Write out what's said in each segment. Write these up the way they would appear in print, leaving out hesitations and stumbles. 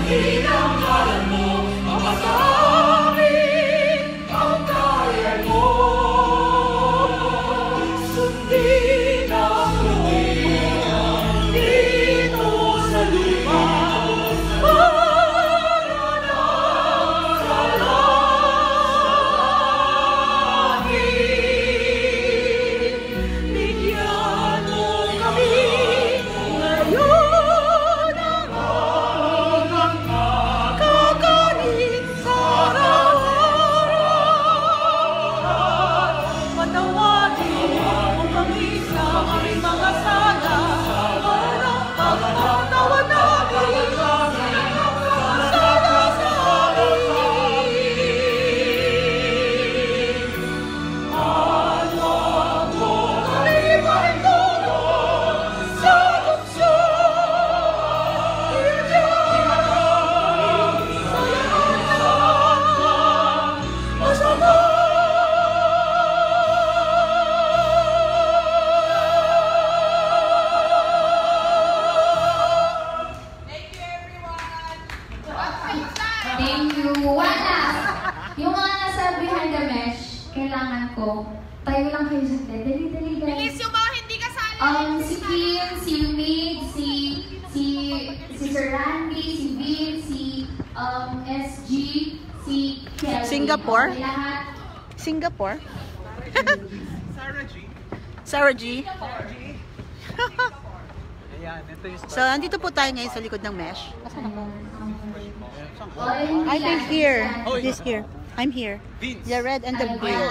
Thank you. One last. Yung mga nasa behind the mesh, kailangan ko, tayo lang kayo sa dali, guys. Bilis yung mga hindi kasali. Si Kim, si Mig, si Sir Randy, si Vin, si SG, si Kelly. Singapore? Okay, lahat. Singapore? Sarah G. Sarah G. Ayan, ito yung So, andito po tayo ngayon sa likod ng mesh. Asan ako? Oh, I think here. This here. I'm here. Vince. The red and the blue.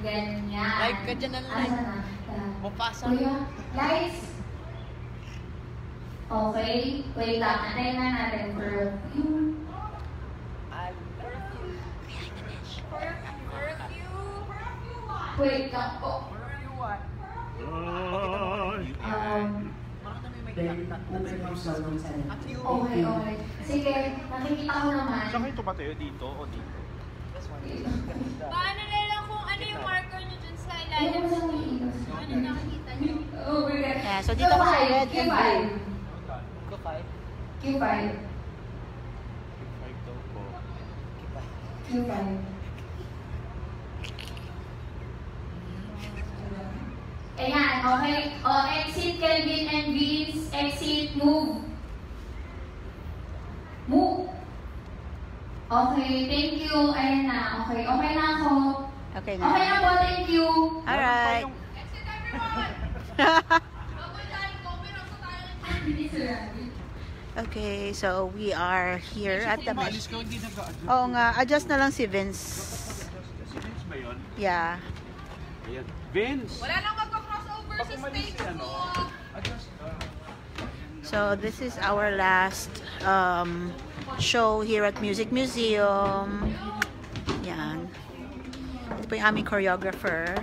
Ganyan. Like ka dyan na lang. Mapasa. Kuya, guys. Okay. Wait lang. Antayin na natin for you. Wait lang po. Okay, okay. Sige, nakikita ko naman. Saan kayo tumatayo? Dito o dito? Paano na lang kung ano yung marker nyo dun sa ilalim? Ano nakikita nyo? Oh my God. Yeah, so dito ako sa red and Q5. blue. Q5. Q5. Ayan, okay. O, exit Kelvin and Vince. Exit, move. Move. Okay, thank you. Ayan na. Okay, okay na ako. Okay na. Okay na po, thank you. Alright. Exit everyone! Bawal tayo, pero sa tayo. Okay, so we are here at the mesh. Maalis ka, hindi nag-a-adjust. Oo nga, adjust na lang si Vince. Si Vince ba yun? Yeah. Ayan. Vince! Wala nang magka-crossover sa stage ko. Adjust. So this is our last show here at Music Museum. Yan. Ito po yung aming choreographer.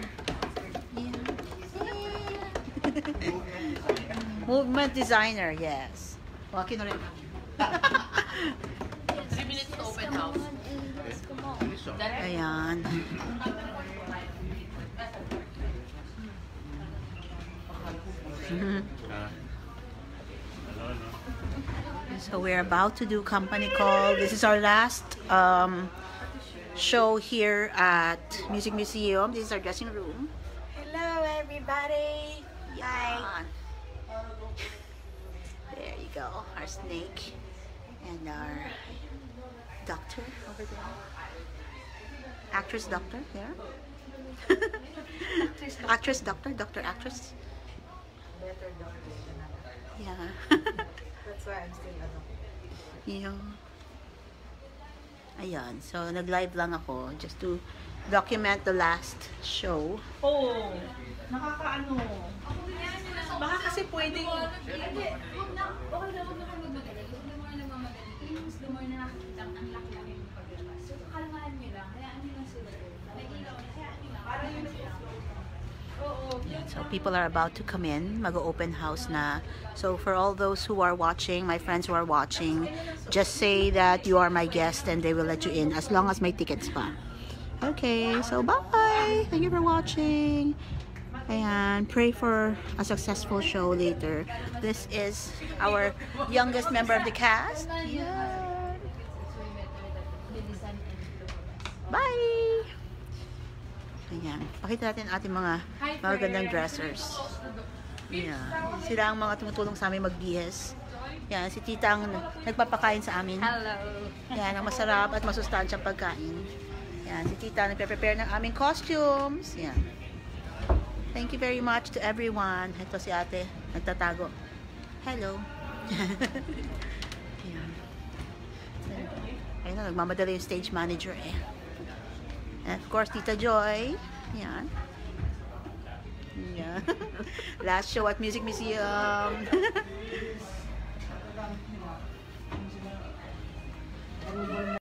Yan. Movement designer, yes. Walking rin. 3 minutes to open house. Ayan. So we're about to do company call. This is our last show here at Music Museum. This is our dressing room. Hello, everybody. Hi. There you go. Our snake and our doctor over there. Actress doctor there. Actress doctor, doctor actress. Better doctor than that. Yeah. That's why I'm still a doctor. Yeah. Ayan. So, nag-live lang ako just to document the last show. Oh, nakakaano. Baka kasi pwedeng... Okay na, huwag na kayo magmadali. The more nagmamadali, the more na nakikita ang laki-laki yung paglabas. So, kalmahan nyo lang. Hayaan nyo lang sila. Nag-ilaw na, hayaan nyo lang. Para yun lang. So people are about to come in, mag-open house na. So for all those who are watching, my friends who are watching, just say that you are my guest and they will let you in as long as may tickets pa. Okay, so bye! Thank you for watching. And pray for a successful show later. This is our youngest member of the cast. Yeah. Bye! Ayan. Pakita natin ating mga magagandang dressers. Yeah. Sila ang mga tumutulong sa amin magbihis. Yan, si tita ang nagpapakain sa amin. Hello. Yan, ang masarap at masustansyang pagkain. Yan, si tita nagpe-prepare ng aming costumes. Yan. Thank you very much to everyone. Ito si ate, nagtatago. Hello. Yan. Ayun na, nagmamadali yung stage manager eh. And of course, Tita Joy. Yan. Yeah. Last show at Music Museum.